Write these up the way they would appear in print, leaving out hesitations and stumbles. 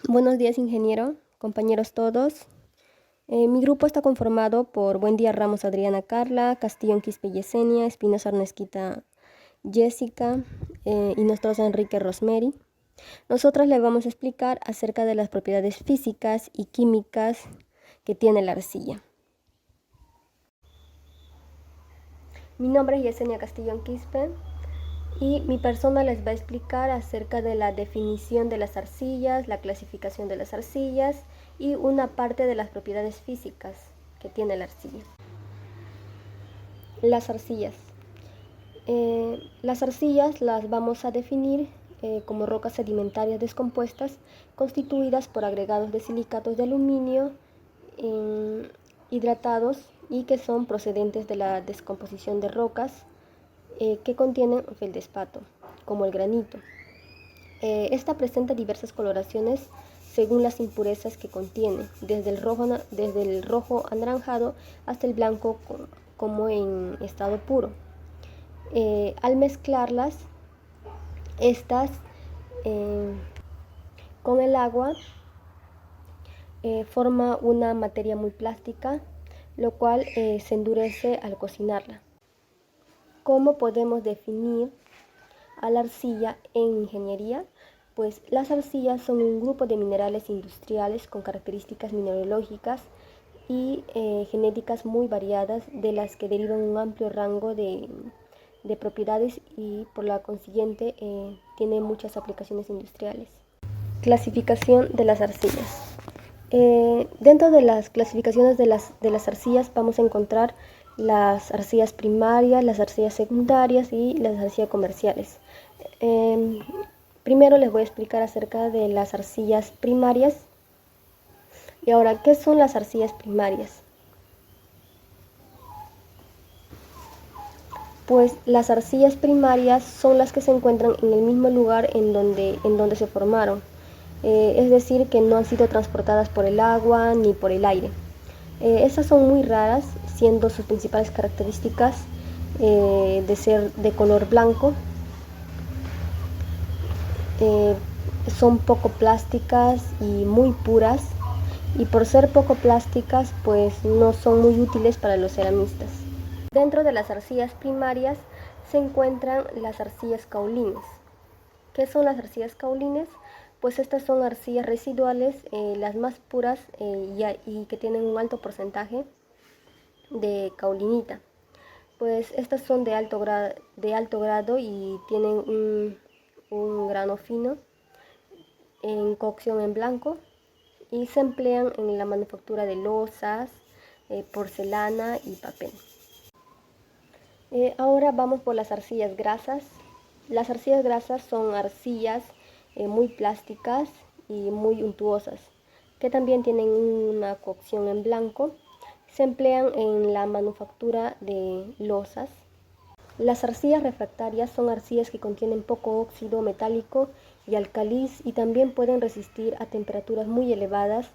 Buenos días, ingeniero, compañeros todos. Mi grupo está conformado por Buendía Ramos Adriana Carla, Castillón Quispe Yesenia, Espinosa Arnesquita Jessica y nosotros Enrique Rosemary. Nosotras le vamos a explicar acerca de las propiedades físicas y químicas que tiene la arcilla. Mi nombre es Yesenia Castillón Quispe y mi persona les va a explicar acerca de la definición de las arcillas, la clasificación de las arcillas y una parte de las propiedades físicas que tiene la arcilla. Las arcillas. Las arcillas las vamos a definir como rocas sedimentarias descompuestas constituidas por agregados de silicatos de aluminio hidratados y que son procedentes de la descomposición de rocas que contienen feldespato, como el granito. Esta presenta diversas coloraciones según las impurezas que contiene, desde el rojo anaranjado hasta el blanco como en estado puro. Al mezclarlas, estas con el agua forma una materia muy plástica, lo cual se endurece al cocinarla. ¿Cómo podemos definir a la arcilla en ingeniería? Pues las arcillas son un grupo de minerales industriales con características mineralógicas y genéticas muy variadas, de las que derivan un amplio rango de propiedades y por la consiguiente tiene muchas aplicaciones industriales. Clasificación de las arcillas. Dentro de las clasificaciones de las arcillas vamos a encontrar las arcillas primarias, las arcillas secundarias y las arcillas comerciales. Primero les voy a explicar acerca de las arcillas primarias. Y ahora, ¿qué son las arcillas primarias? Pues las arcillas primarias son las que se encuentran en el mismo lugar en donde se formaron. Es decir, que no han sido transportadas por el agua ni por el aire. Estas son muy raras, siendo sus principales características de ser de color blanco. Son poco plásticas y muy puras, y por ser poco plásticas pues no son muy útiles para los ceramistas. Dentro de las arcillas primarias se encuentran las arcillas caulines. ¿Qué son las arcillas caulines? Pues estas son arcillas residuales, las más puras y que tienen un alto porcentaje de caulinita. Pues estas son de alto grado y tienen un grano fino en cocción en blanco y se emplean en la manufactura de losas, porcelana y papel. Ahora vamos por las arcillas grasas. Las arcillas grasas son arcillas muy plásticas y muy untuosas, que también tienen una cocción en blanco. Se emplean en la manufactura de losas. Las arcillas refractarias son arcillas que contienen poco óxido metálico y alcaliz y también pueden resistir a temperaturas muy elevadas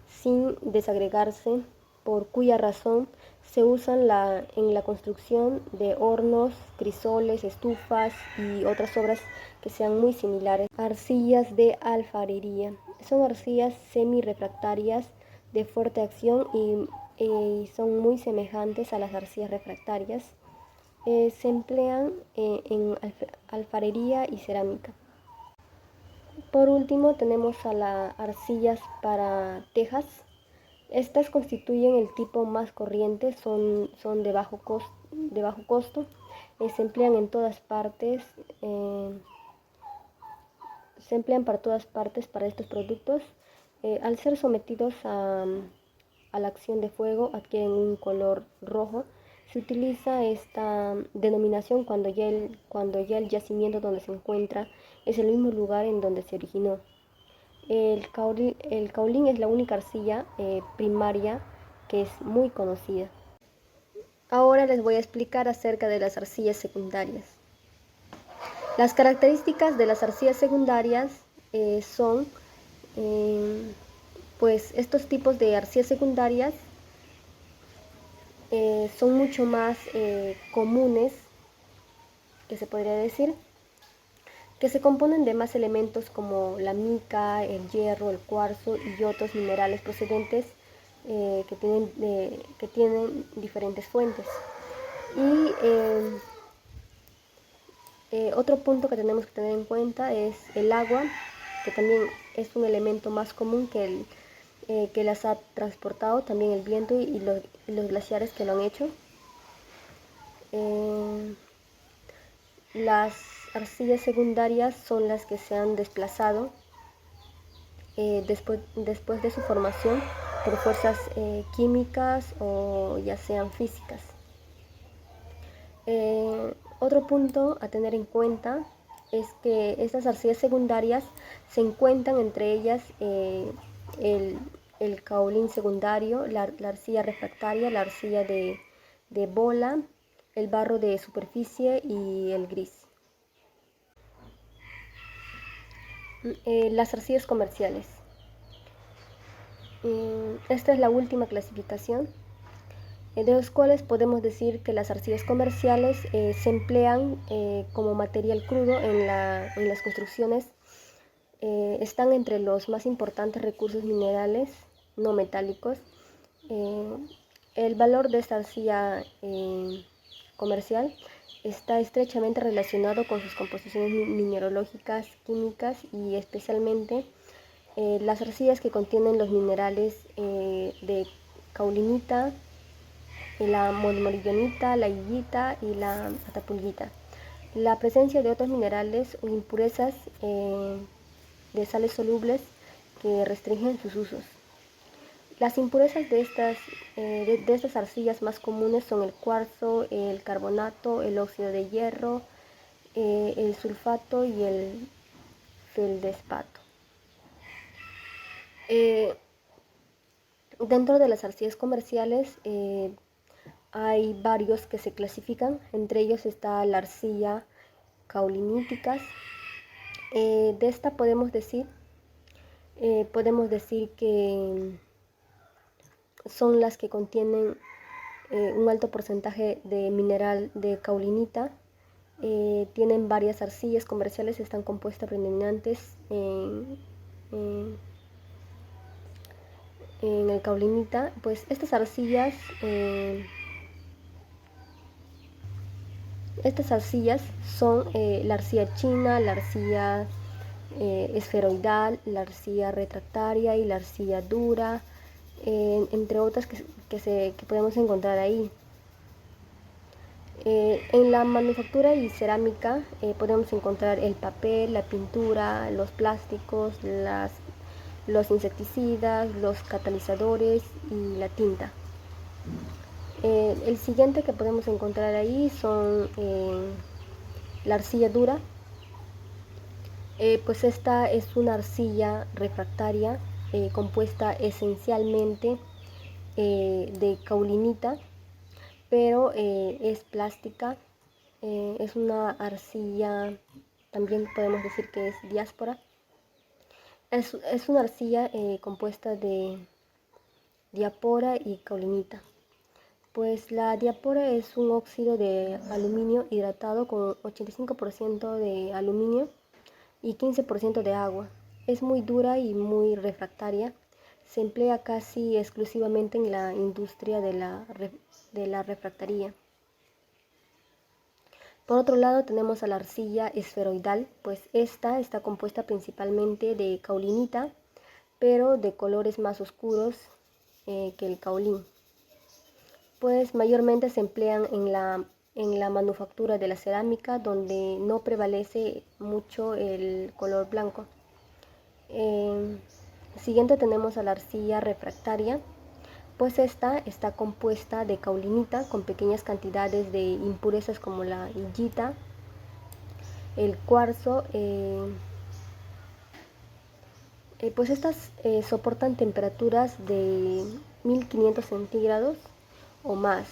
sin desagregarse, por cuya razón se usan en la construcción de hornos, crisoles, estufas y otras obras que sean muy similares. Arcillas de alfarería. Son arcillas semi-refractarias de fuerte acción y son muy semejantes a las arcillas refractarias. Se emplean en alfarería y cerámica. Por último tenemos a las arcillas para tejas. Estas constituyen el tipo más corriente, son de bajo costo, se emplean en todas partes, se emplean para todas partes para estos productos. Al ser sometidos a la acción de fuego adquieren un color rojo. Se utiliza esta denominación cuando ya el yacimiento donde se encuentra es el mismo lugar en donde se originó. El caolín es la única arcilla primaria que es muy conocida. Ahora les voy a explicar acerca de las arcillas secundarias. Las características de las arcillas secundarias son pues estos tipos de arcillas secundarias son mucho más comunes, que se podría decir. que se componen de más elementos como la mica, el hierro, el cuarzo y otros minerales procedentes que tienen diferentes fuentes. Y otro punto que tenemos que tener en cuenta es el agua, que también es un elemento más común que las ha transportado, también el viento y los glaciares que lo han hecho. Las arcillas secundarias son las que se han desplazado después de su formación por fuerzas químicas o ya sean físicas. Otro punto a tener en cuenta es que estas arcillas secundarias se encuentran entre ellas el caolín secundario, la arcilla refractaria, la arcilla de bola, el barro de superficie y el gris. Las arcillas comerciales. Esta es la última clasificación, de los cuales podemos decir que las arcillas comerciales se emplean como material crudo en las construcciones. Están entre los más importantes recursos minerales no metálicos. El valor de esta arcilla comercial está estrechamente relacionado con sus composiciones mineralógicas, químicas y especialmente las arcillas que contienen los minerales de caulinita, la molibdenita, la hillita y la atapulguita. La presencia de otros minerales o impurezas de sales solubles que restringen sus usos. Las impurezas de estas arcillas más comunes son el cuarzo, el carbonato, el óxido de hierro, el sulfato y el feldespato. Dentro de las arcillas comerciales hay varios que se clasifican, entre ellos está la arcilla cauliníticas. De esta podemos decir que son las que contienen un alto porcentaje de mineral de caulinita. Tienen varias arcillas comerciales, están compuestas predominantes en el caulinita. Pues estas arcillas son la arcilla china, la arcilla esferoidal, la arcilla retractaria y la arcilla dura, entre otras que podemos encontrar ahí. En la manufactura y cerámica podemos encontrar el papel, la pintura, los plásticos, los insecticidas, los catalizadores y la tinta. El siguiente que podemos encontrar ahí son la arcilla dura. Pues esta es una arcilla refractaria compuesta esencialmente de caulinita, pero es plástica. Es una arcilla, también podemos decir que es diáspora. Es una arcilla compuesta de diapora y caulinita. Pues la diapora es un óxido de aluminio hidratado con 85% de aluminio y 15% de agua. Es muy dura y muy refractaria. Se emplea casi exclusivamente en la industria de la refractaría. Por otro lado tenemos a la arcilla esferoidal, pues esta está compuesta principalmente de caulinita, pero de colores más oscuros que el caulín. Pues mayormente se emplean en la manufactura de la cerámica, donde no prevalece mucho el color blanco. Siguiente tenemos a la arcilla refractaria, pues esta está compuesta de caulinita con pequeñas cantidades de impurezas como la hillita, el cuarzo. Pues estas soportan temperaturas de 1500 centígrados o más.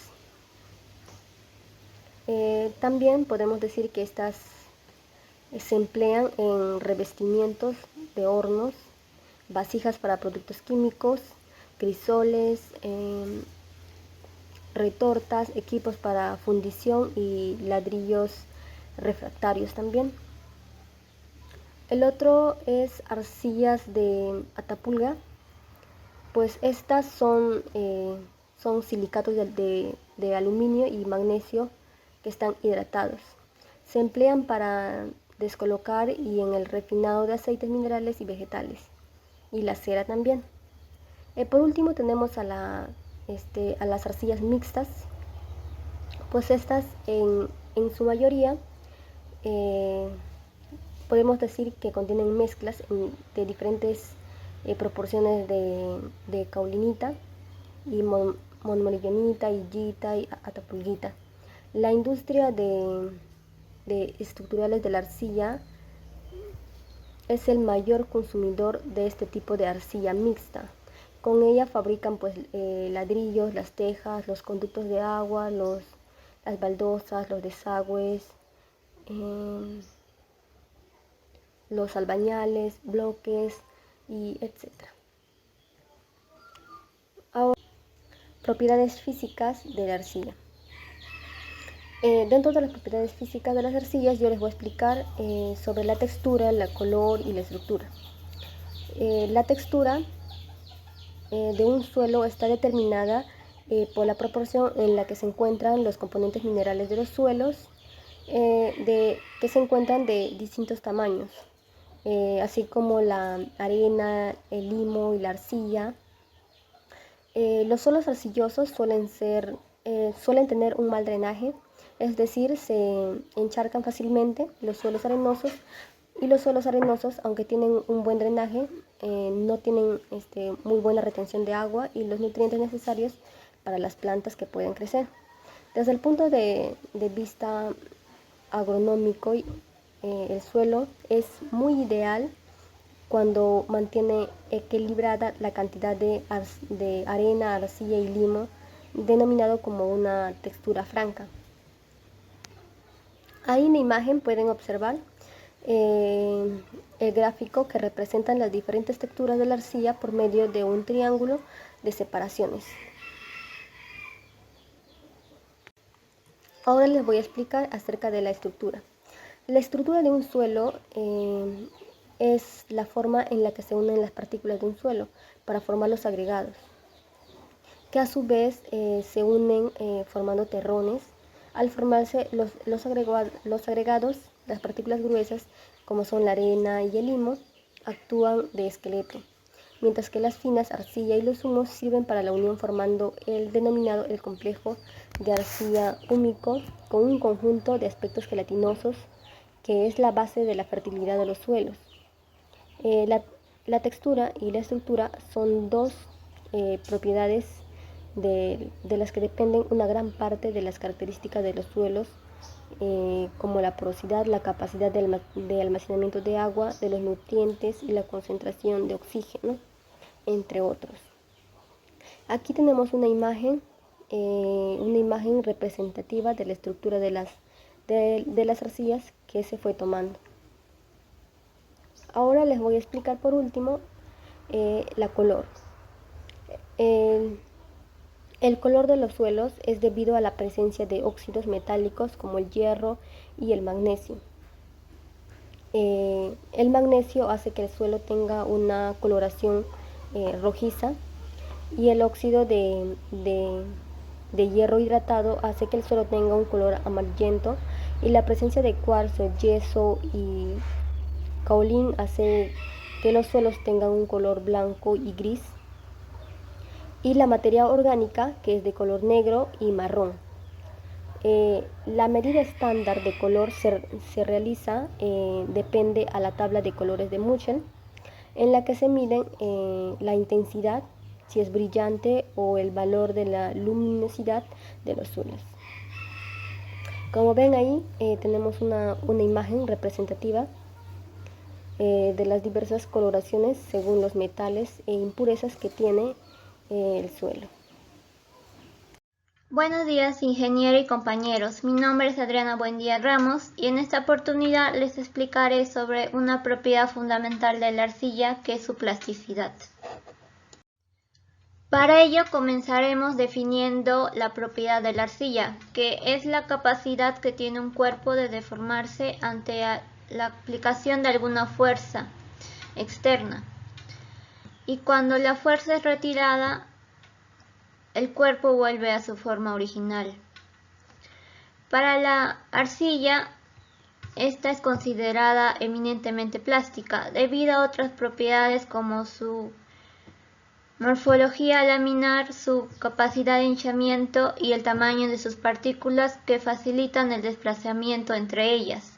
También podemos decir que estas se emplean en revestimientos de hornos, vasijas para productos químicos, crisoles, retortas, equipos para fundición y ladrillos refractarios también. El otro es arcillas de Atapulga, pues estas son silicatos de aluminio y magnesio que están hidratados. Se emplean para descolocar y en el refinado de aceites minerales y vegetales, y la cera también. Por último tenemos a las arcillas mixtas, pues estas en su mayoría podemos decir que contienen mezclas de diferentes proporciones de caulinita y monmolignita, illita y atapulguita. La industria de estructurales de la arcilla es el mayor consumidor de este tipo de arcilla mixta. Con ella fabrican pues ladrillos, las tejas, los conductos de agua, las baldosas, los desagües, los albañales, bloques y etc. Ahora, propiedades físicas de la arcilla. Dentro de las propiedades físicas de las arcillas yo les voy a explicar sobre la textura, el color y la estructura. La textura de un suelo está determinada por la proporción en la que se encuentran los componentes minerales de los suelos, que se encuentran de distintos tamaños, así como la arena, el limo y la arcilla. Los suelos arcillosos suelen tener un mal drenaje, es decir, se encharcan fácilmente los suelos arenosos, y los suelos arenosos, aunque tienen un buen drenaje, no tienen muy buena retención de agua y los nutrientes necesarios para las plantas que pueden crecer. Desde el punto de vista agronómico, el suelo es muy ideal cuando mantiene equilibrada la cantidad de arena, arcilla y limo, denominado como una textura franca. Ahí en la imagen pueden observar el gráfico que representa las diferentes texturas de la arcilla por medio de un triángulo de separaciones. Ahora les voy a explicar acerca de la estructura. La estructura de un suelo es la forma en la que se unen las partículas de un suelo para formar los agregados, que a su vez se unen formando terrones. Al formarse los agregados, las partículas gruesas, como son la arena y el limo, actúan de esqueleto, mientras que las finas, arcilla y los humos, sirven para la unión, formando el denominado el complejo de arcilla húmico, con un conjunto de aspectos gelatinosos que es la base de la fertilidad de los suelos. La textura y la estructura son dos propiedades de las que dependen una gran parte de las características de los suelos, como la porosidad, la capacidad de almacenamiento de agua, de los nutrientes y la concentración de oxígeno, entre otros. Aquí tenemos una imagen representativa de la estructura de las arcillas que se fue tomando. Ahora les voy a explicar por último la color. El color de los suelos es debido a la presencia de óxidos metálicos como el hierro y el magnesio. El magnesio hace que el suelo tenga una coloración rojiza, y el óxido de hierro hidratado hace que el suelo tenga un color amarillento, y la presencia de cuarzo, yeso y caolín hace que los suelos tengan un color blanco y gris, y la materia orgánica, que es de color negro y marrón. La medida estándar de color se realiza, depende a la tabla de colores de Muchen, en la que se miden la intensidad, si es brillante, o el valor de la luminosidad de los suelos. Como ven ahí, tenemos una imagen representativa de las diversas coloraciones según los metales e impurezas que tiene el suelo. Buenos días, ingeniero y compañeros. Mi nombre es Adriana Buendía Ramos y en esta oportunidad les explicaré sobre una propiedad fundamental de la arcilla, que es su plasticidad. Para ello comenzaremos definiendo la propiedad de la arcilla, que es la capacidad que tiene un cuerpo de deformarse ante la aplicación de alguna fuerza externa. Y cuando la fuerza es retirada, el cuerpo vuelve a su forma original. Para la arcilla, esta es considerada eminentemente plástica, debido a otras propiedades como su morfología laminar, su capacidad de hinchamiento y el tamaño de sus partículas que facilitan el desplazamiento entre ellas.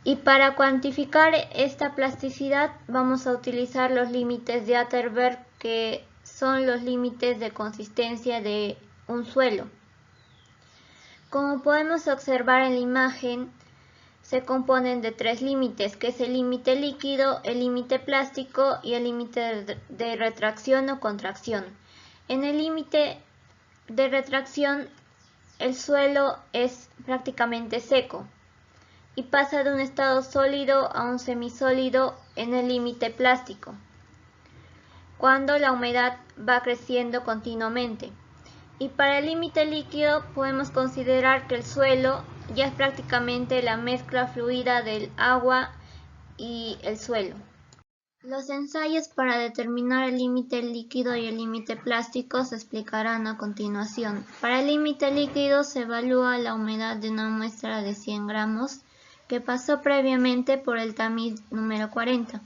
Y para cuantificar esta plasticidad vamos a utilizar los límites de Atterberg, que son los límites de consistencia de un suelo. Como podemos observar en la imagen, se componen de tres límites, que es el límite líquido, el límite plástico y el límite de retracción o contracción. En el límite de retracción, el suelo es prácticamente seco y pasa de un estado sólido a un semisólido en el límite plástico, cuando la humedad va creciendo continuamente. Y para el límite líquido podemos considerar que el suelo ya es prácticamente la mezcla fluida del agua y el suelo. Los ensayos para determinar el límite líquido y el límite plástico se explicarán a continuación. Para el límite líquido se evalúa la humedad de una muestra de 100 gramos que pasó previamente por el tamiz número 40.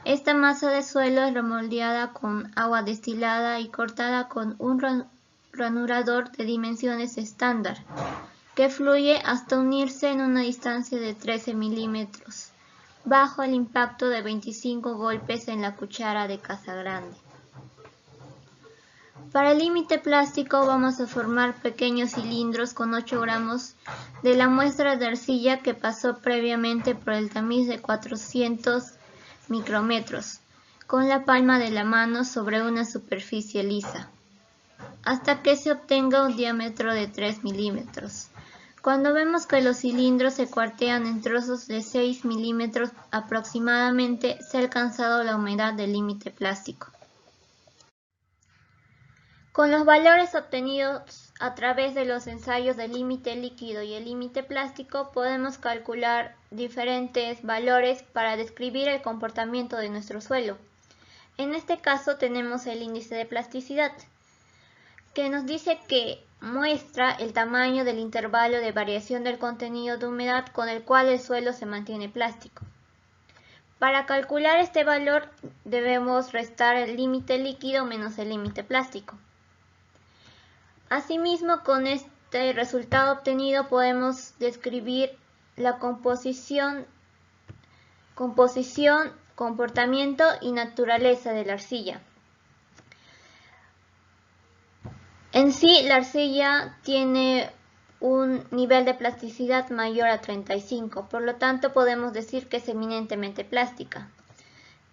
Esta masa de suelo es remoldeada con agua destilada y cortada con un ranurador de dimensiones estándar, que fluye hasta unirse en una distancia de 13 milímetros, bajo el impacto de 25 golpes en la cuchara de Casagrande. Para el límite plástico vamos a formar pequeños cilindros con 8 gramos de la muestra de arcilla que pasó previamente por el tamiz de 400 micrómetros, con la palma de la mano sobre una superficie lisa, hasta que se obtenga un diámetro de 3 milímetros. Cuando vemos que los cilindros se cuartean en trozos de 6 milímetros aproximadamente, se ha alcanzado la humedad del límite plástico. Con los valores obtenidos a través de los ensayos del límite líquido y el límite plástico, podemos calcular diferentes valores para describir el comportamiento de nuestro suelo. En este caso tenemos el índice de plasticidad, que nos dice que muestra el tamaño del intervalo de variación del contenido de humedad con el cual el suelo se mantiene plástico. Para calcular este valor debemos restar el límite líquido menos el límite plástico. Asimismo, con este resultado obtenido podemos describir la composición, comportamiento y naturaleza de la arcilla. En sí, la arcilla tiene un nivel de plasticidad mayor a 35, por lo tanto podemos decir que es eminentemente plástica.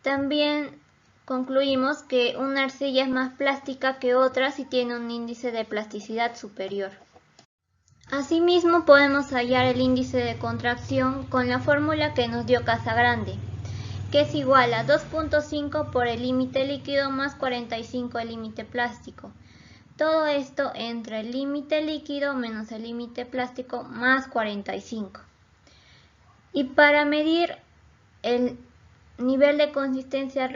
También concluimos que una arcilla es más plástica que otra si tiene un índice de plasticidad superior. Asimismo, podemos hallar el índice de contracción con la fórmula que nos dio Casagrande, que es igual a 2.5 por el límite líquido más 45 el límite plástico. Todo esto entre el límite líquido menos el límite plástico más 45. Y para medir el nivel de consistencia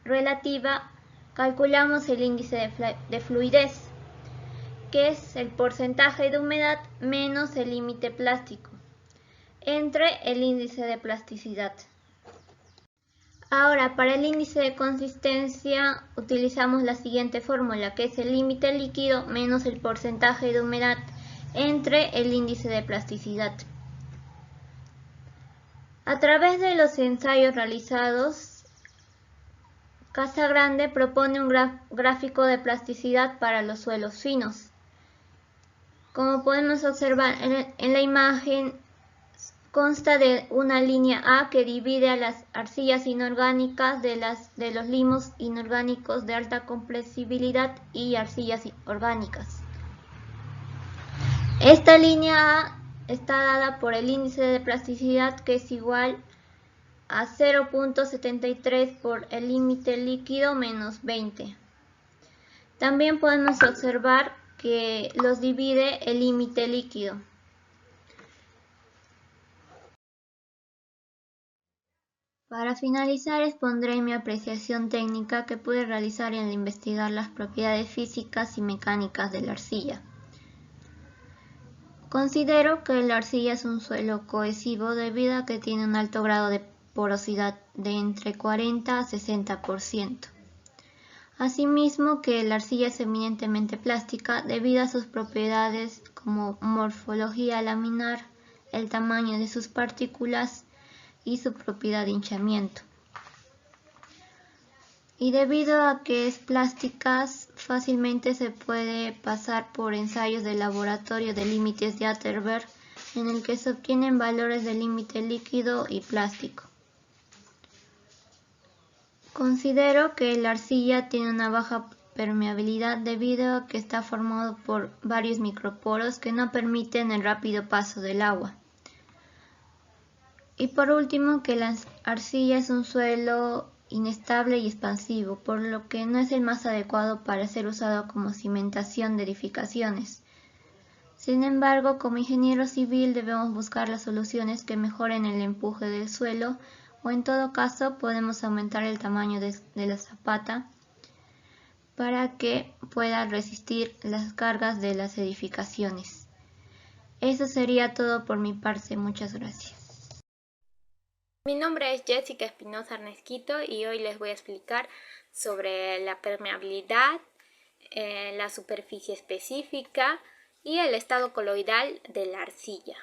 relativa, calculamos el índice de fluidez, que es el porcentaje de humedad menos el límite plástico, entre el índice de plasticidad. Ahora, para el índice de consistencia utilizamos la siguiente fórmula, que es el límite líquido menos el porcentaje de humedad entre el índice de plasticidad. A través de los ensayos realizados, Casagrande propone un gráfico de plasticidad para los suelos finos. Como podemos observar en la imagen, consta de una línea A que divide a las arcillas inorgánicas de los limos inorgánicos de alta compresibilidad y arcillas orgánicas. Esta línea A está dada por el índice de plasticidad, que es igual a 0.73 por el límite líquido menos 20. También podemos observar que los divide el límite líquido. Para finalizar, expondré mi apreciación técnica que pude realizar al investigar las propiedades físicas y mecánicas de la arcilla. Considero que la arcilla es un suelo cohesivo debido a que tiene un alto grado de porosidad de entre 40 a 60%. Asimismo que la arcilla es eminentemente plástica debido a sus propiedades como morfología laminar, el tamaño de sus partículas y su propiedad de hinchamiento. Y debido a que es plástica, fácilmente se puede pasar por ensayos de laboratorio de límites de Atterberg en el que se obtienen valores de límite líquido y plástico. Considero que la arcilla tiene una baja permeabilidad debido a que está formado por varios microporos que no permiten el rápido paso del agua. Y por último, que la arcilla es un suelo inestable y expansivo, por lo que no es el más adecuado para ser usado como cimentación de edificaciones. Sin embargo, como ingeniero civil debemos buscar las soluciones que mejoren el empuje del suelo, o en todo caso podemos aumentar el tamaño de la zapata para que pueda resistir las cargas de las edificaciones. Eso sería todo por mi parte. Muchas gracias. Mi nombre es Jessica Espinosa Arnesquito y hoy les voy a explicar sobre la permeabilidad, la superficie específica y el estado coloidal de la arcilla.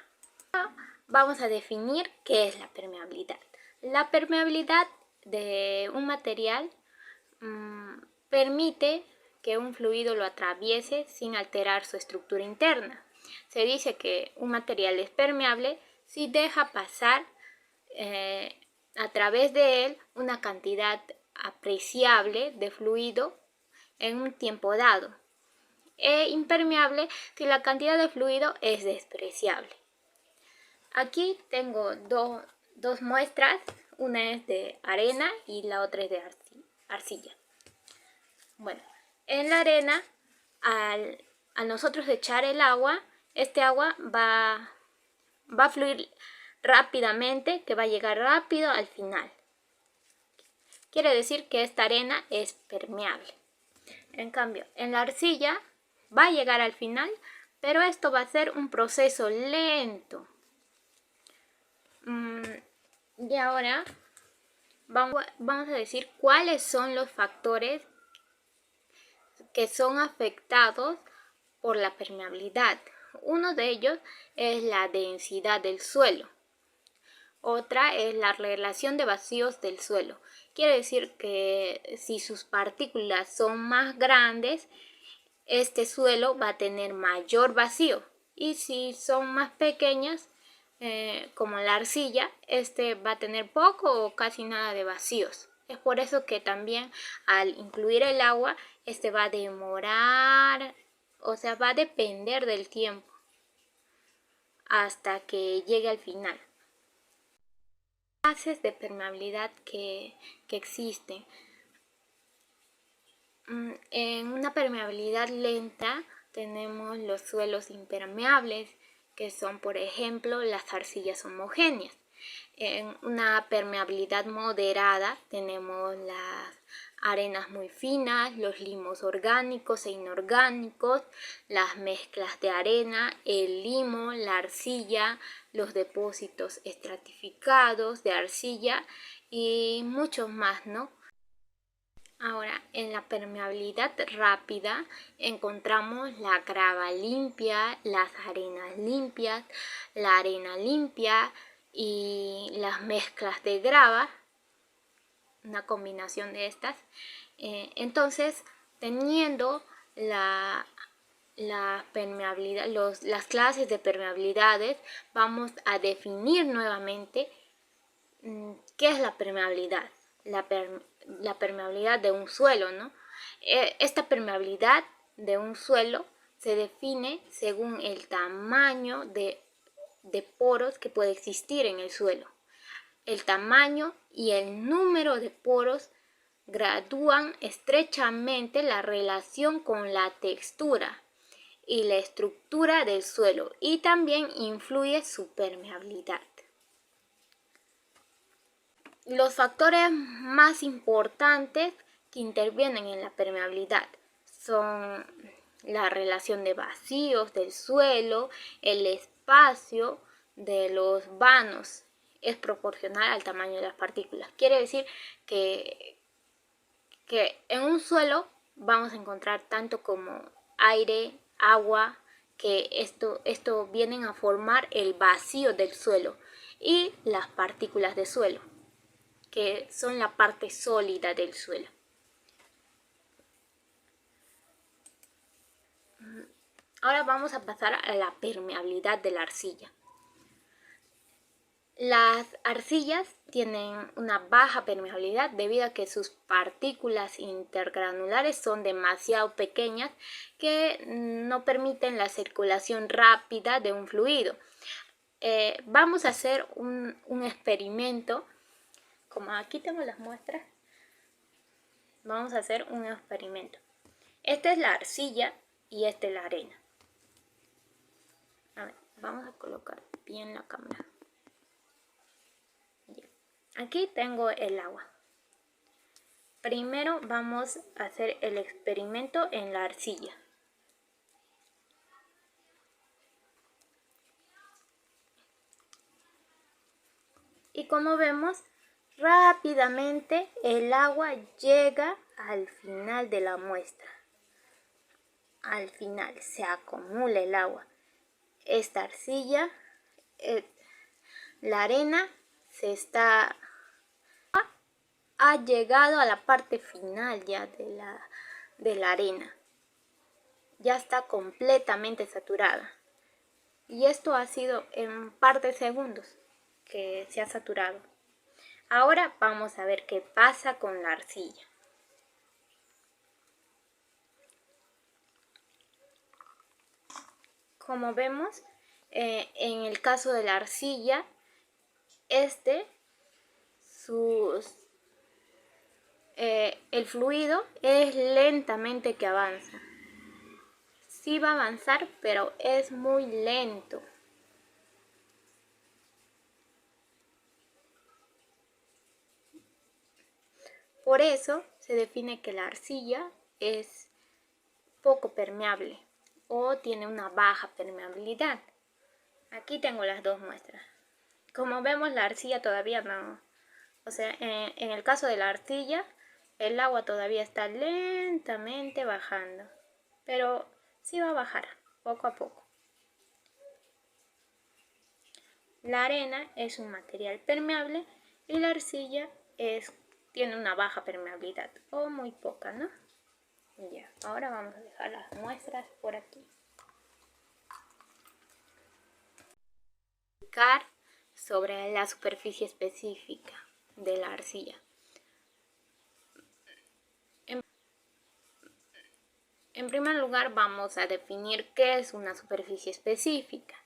Vamos a definir qué es la permeabilidad. La permeabilidad de un material permite que un fluido lo atraviese sin alterar su estructura interna. Se dice que un material es permeable si deja pasar a través de él una cantidad apreciable de fluido en un tiempo dado, e impermeable si la cantidad de fluido es despreciable. Aquí tengo dos muestras, una es de arena y la otra es de arcilla. Bueno, en la arena, al nosotros echar el agua, este agua va a fluir rápidamente, que va a llegar rápido al final. Quiere decir que esta arena es permeable. En cambio, en la arcilla va a llegar al final, pero esto va a ser un proceso lento. Y ahora vamos a decir cuáles son los factores que son afectados por la permeabilidad. Uno de ellos es la densidad del suelo. Otra es la relación de vacíos del suelo. Quiere decir que si sus partículas son más grandes, este suelo va a tener mayor vacío. Y si son más pequeñas, como la arcilla, este va a tener poco o casi nada de vacíos. Es por eso que también al incluir el agua, este va a demorar, o sea, va a depender del tiempo hasta que llegue al final. Clases de permeabilidad que existen. En una permeabilidad lenta tenemos los suelos impermeables, que son por ejemplo las arcillas homogéneas. En una permeabilidad moderada tenemos las arenas muy finas, los limos orgánicos e inorgánicos, las mezclas de arena, el limo, la arcilla, los depósitos estratificados de arcilla y muchos más, ¿no? Ahora, en la permeabilidad rápida encontramos la grava limpia, las arenas limpias, la arena limpia y las mezclas de grava, una combinación de estas. Entonces, teniendo la permeabilidad, las clases de permeabilidades, vamos a definir nuevamente qué es la permeabilidad. La permeabilidad de un suelo, ¿no? Esta permeabilidad de un suelo se define según el tamaño de poros que puede existir en el suelo. El tamaño y el número de poros gradúan estrechamente la relación con la textura y la estructura del suelo y también influye su permeabilidad. los factores más importantes que intervienen en la permeabilidad son la relación de vacíos del suelo, el espacio de los vanos es proporcional al tamaño de las partículas. Quiere decir que en un suelo vamos a encontrar tanto como aire, agua, que esto vienen a formar el vacío del suelo, y las partículas de suelo, que son la parte sólida del suelo. Ahora vamos a pasar a la permeabilidad de la arcilla. Las arcillas tienen una baja permeabilidad debido a que sus partículas intergranulares son demasiado pequeñas que no permiten la circulación rápida de un fluido. Vamos a hacer un experimento. Como aquí tengo las muestras, vamos a hacer un experimento. Esta es la arcilla y esta es la arena. A ver, vamos a colocar bien la cámara. Aquí tengo el agua. Primero vamos a hacer el experimento en la arcilla. Y como vemos, rápidamente el agua llega al final de la muestra. Al final se acumula el agua. Esta arcilla, la arena ha llegado a la parte final ya de la arena. Ya está completamente saturada. Y esto ha sido en un par de segundos que se ha saturado. Ahora vamos a ver qué pasa con la arcilla. Como vemos, en el caso de la arcilla, el fluido es lentamente que avanza. Sí va a avanzar, pero es muy lento. Por eso se define que la arcilla es poco permeable o tiene una baja permeabilidad. Aquí tengo las dos muestras. Como vemos, la arcilla todavía no. O sea, en el caso de la arcilla, el agua todavía está lentamente bajando. Pero sí va a bajar poco a poco. La arena es un material permeable y la arcilla tiene una baja permeabilidad o muy poca, ¿no? Ya, ahora vamos a dejar las muestras por aquí. Sobre la superficie específica de la arcilla. En primer lugar, vamos a definir qué es una superficie específica.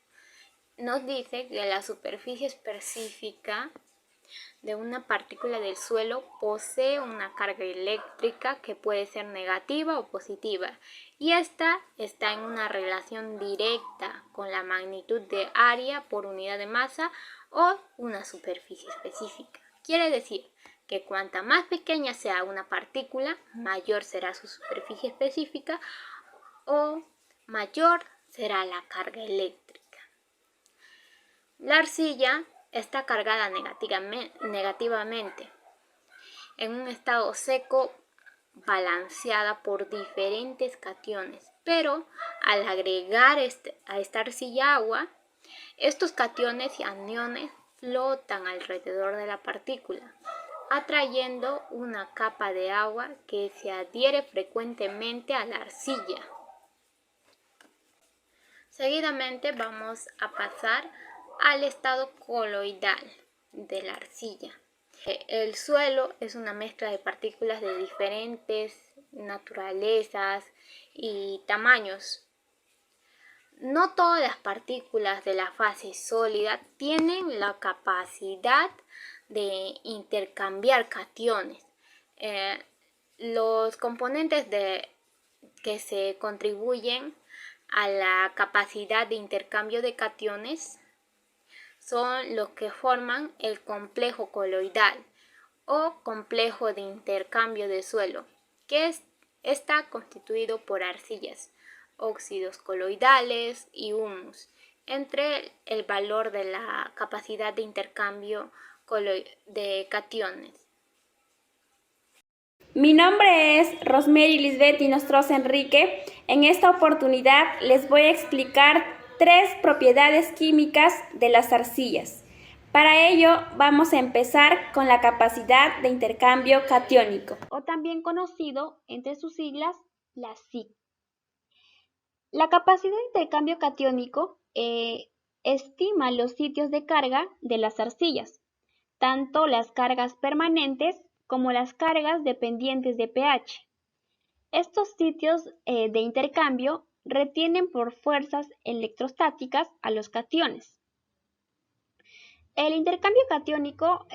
Nos dice que la superficie específica de una partícula del suelo posee una carga eléctrica que puede ser negativa o positiva, y esta está en una relación directa con la magnitud de área por unidad de masa o una superficie específica. Quiere decir que cuanta más pequeña sea una partícula, mayor será su superficie específica o mayor será la carga eléctrica. La arcilla está cargada negativamente en un estado seco, balanceada por diferentes cationes, pero al agregar a esta arcilla agua, estos cationes y aniones flotan alrededor de la partícula, atrayendo una capa de agua que se adhiere frecuentemente a la arcilla. Seguidamente vamos a pasar al estado coloidal de la arcilla. El suelo es una mezcla de partículas de diferentes naturalezas y tamaños. No todas las partículas de la fase sólida tienen la capacidad de intercambiar cationes. Los componentes que se contribuyen a la capacidad de intercambio de cationes son los que forman el complejo coloidal o complejo de intercambio de suelo, que está constituido por arcillas, óxidos coloidales y humus, entre el valor de la capacidad de intercambio de cationes. Mi nombre es Rosemary Lisbeth Nostroza Enrique. En esta oportunidad les voy a explicar 3 propiedades químicas de las arcillas. Para ello vamos a empezar con la capacidad de intercambio catiónico, o también conocido entre sus siglas la SIC. La capacidad de intercambio catiónico estima los sitios de carga de las arcillas, tanto las cargas permanentes como las cargas dependientes de pH. Estos sitios de intercambio retienen por fuerzas electrostáticas a los cationes. El intercambio catiónico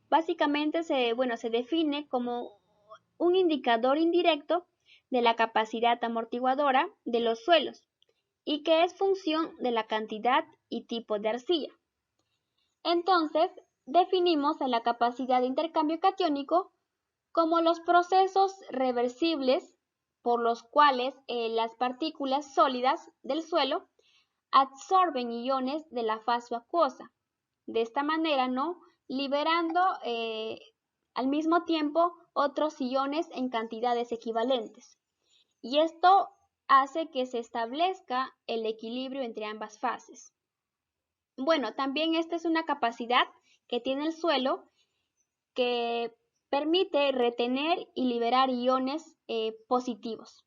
básicamente se define como un indicador indirecto de la capacidad amortiguadora de los suelos y que es función de la cantidad y tipo de arcilla. Entonces, definimos a la capacidad de intercambio catiónico como los procesos reversibles por los cuales las partículas sólidas del suelo absorben iones de la fase acuosa. De esta manera, liberando al mismo tiempo otros iones en cantidades equivalentes. Y esto hace que se establezca el equilibrio entre ambas fases. También esta es una capacidad que tiene el suelo que permite retener y liberar iones positivos.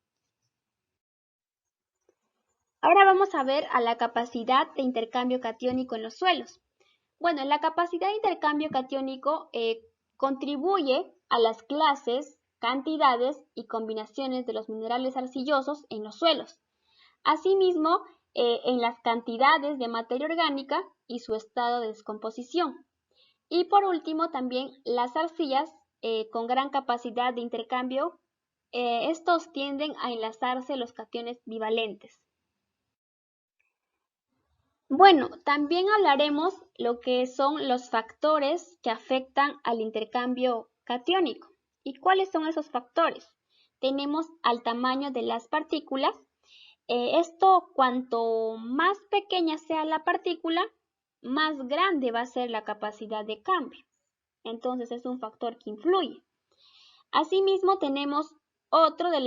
Ahora vamos a ver a la capacidad de intercambio catiónico en los suelos. La capacidad de intercambio catiónico contribuye a las clases, cantidades y combinaciones de los minerales arcillosos en los suelos. Asimismo, en las cantidades de materia orgánica y su estado de descomposición. Y por último, también las arcillas con gran capacidad de intercambio, estos tienden a enlazarse los cationes bivalentes. También hablaremos lo que son los factores que afectan al intercambio catiónico. ¿Y cuáles son esos factores? Tenemos al tamaño de las partículas. Esto, cuanto más pequeña sea la partícula, más grande va a ser la capacidad de cambio. Entonces es un factor que influye. Asimismo tenemos otro de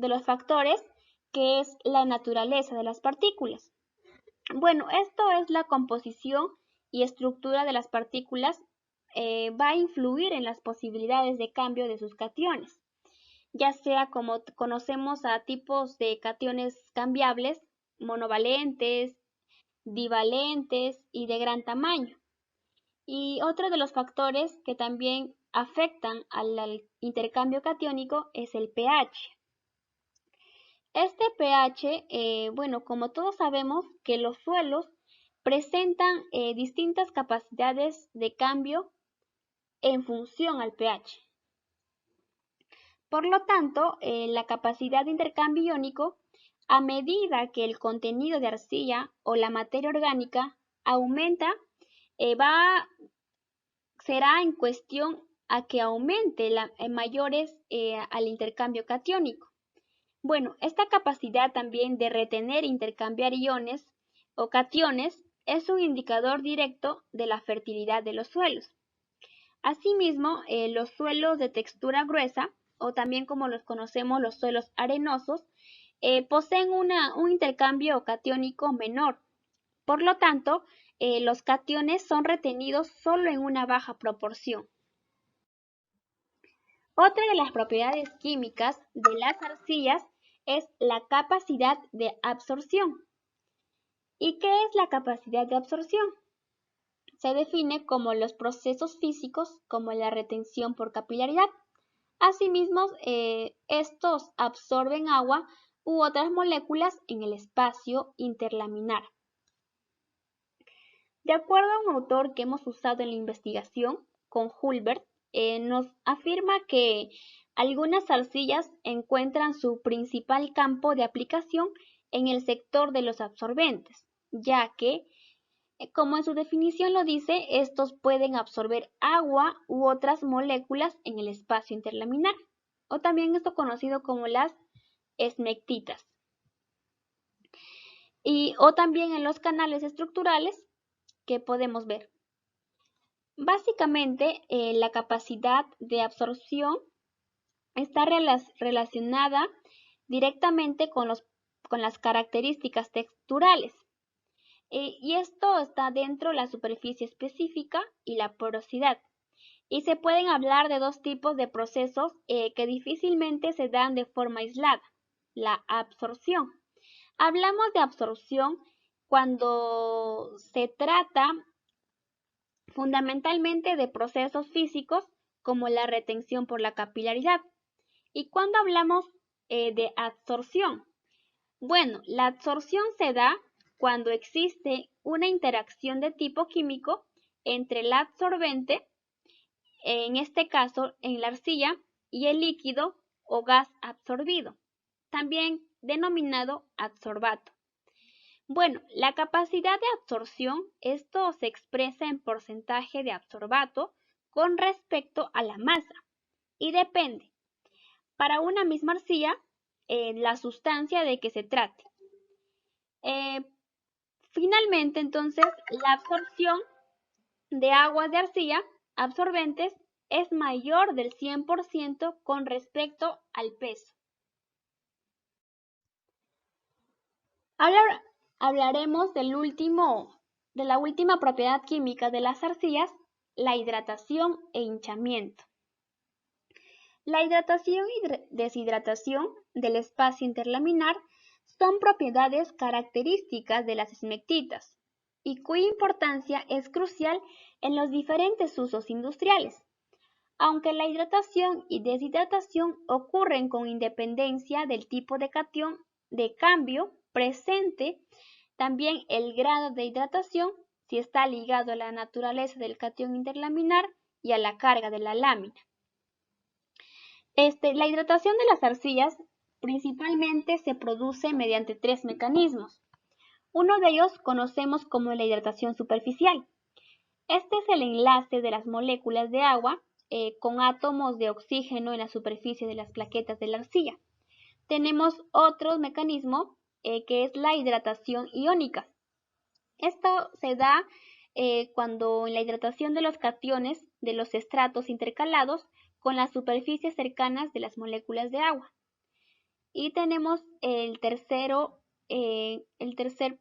los factores, que es la naturaleza de las partículas. Esto es la composición y estructura de las partículas, va a influir en las posibilidades de cambio de sus cationes, ya sea como conocemos a tipos de cationes cambiables, monovalentes, divalentes y de gran tamaño. Y otro de los factores que también afectan al intercambio catiónico es el pH. Este pH, como todos sabemos que los suelos presentan distintas capacidades de cambio en función al pH. Por lo tanto, la capacidad de intercambio iónico, a medida que el contenido de arcilla o la materia orgánica aumenta, será en cuestión a que aumente mayores al intercambio catiónico. Esta capacidad también de retener e intercambiar iones o cationes es un indicador directo de la fertilidad de los suelos. Asimismo, los suelos de textura gruesa, o también como los conocemos los suelos arenosos, poseen un intercambio catiónico menor. Por lo tanto, los cationes son retenidos solo en una baja proporción. Otra de las propiedades químicas de las arcillas es la capacidad de absorción. ¿Y qué es la capacidad de absorción? Se define como los procesos físicos como la retención por capilaridad. Asimismo, estos absorben agua u otras moléculas en el espacio interlaminar. De acuerdo a un autor que hemos usado en la investigación, con Hulbert, nos afirma que algunas arcillas encuentran su principal campo de aplicación en el sector de los absorbentes, ya que Como en su definición lo dice, estos pueden absorber agua u otras moléculas en el espacio interlaminar, o también esto conocido como las esmectitas, o también en los canales estructurales que podemos ver. Básicamente, la capacidad de absorción está relacionada directamente con las características texturales. Y esto está dentro de la superficie específica y la porosidad. Y se pueden hablar de dos tipos de procesos que difícilmente se dan de forma aislada. La absorción. Hablamos de absorción cuando se trata fundamentalmente de procesos físicos como la retención por la capilaridad. ¿Y cuando hablamos de absorción? Bueno, la absorción se da cuando existe una interacción de tipo químico entre el absorbente, en este caso en la arcilla, y el líquido o gas absorbido, también denominado adsorbato. Bueno, la capacidad de absorción, esto se expresa en porcentaje de adsorbato con respecto a la masa y depende, para una misma arcilla, la sustancia de que se trate. Finalmente, entonces, la absorción de aguas de arcilla absorbentes es mayor del 100% con respecto al peso. Ahora hablaremos de la última propiedad química de las arcillas, la hidratación e hinchamiento. La hidratación y deshidratación del espacio interlaminar son propiedades características de las esmectitas y cuya importancia es crucial en los diferentes usos industriales. Aunque la hidratación y deshidratación ocurren con independencia del tipo de catión de cambio presente, también el grado de hidratación, si está ligado a la naturaleza del catión interlaminar y a la carga de la lámina. La hidratación de las arcillas principalmente se produce mediante tres mecanismos. Uno de ellos conocemos como la hidratación superficial. Este es el enlace de las moléculas de agua con átomos de oxígeno en la superficie de las plaquetas de la arcilla. Tenemos otro mecanismo que es la hidratación iónica. Esto se da cuando en la hidratación de los cationes de los estratos intercalados con las superficies cercanas de las moléculas de agua. Y tenemos el tercer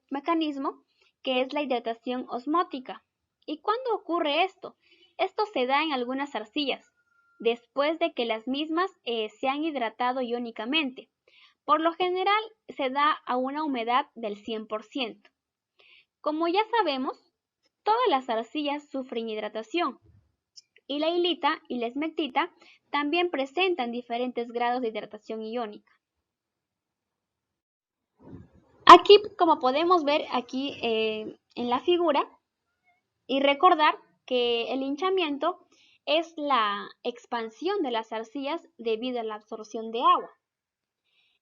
mecanismo, que es la hidratación osmótica. ¿Y cuándo ocurre esto? Esto se da en algunas arcillas, después de que las mismas se han hidratado iónicamente. Por lo general, se da a una humedad del 100%. Como ya sabemos, todas las arcillas sufren hidratación, y la hilita y la esmectita también presentan diferentes grados de hidratación iónica. Aquí, como podemos ver aquí en la figura, y recordar que el hinchamiento es la expansión de las arcillas debido a la absorción de agua.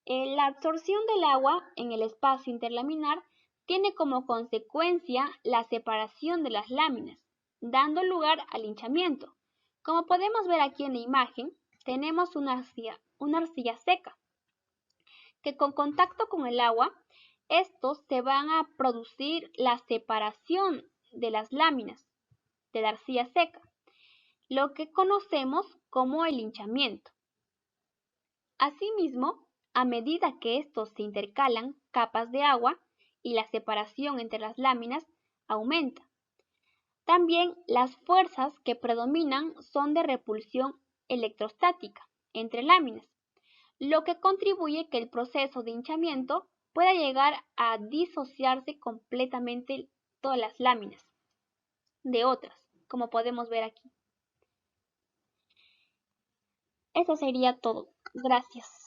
La absorción del agua en el espacio interlaminar tiene como consecuencia la separación de las láminas, dando lugar al hinchamiento. Como podemos ver aquí en la imagen, tenemos una arcilla seca, que con contacto con el agua, estos se van a producir la separación de las láminas de la arcilla seca, lo que conocemos como el hinchamiento. Asimismo, a medida que estos se intercalan capas de agua y la separación entre las láminas aumenta. También las fuerzas que predominan son de repulsión electrostática entre láminas, lo que contribuye que el proceso de hinchamiento pueda llegar a disociarse completamente todas las láminas de otras, como podemos ver aquí. Eso sería todo. Gracias.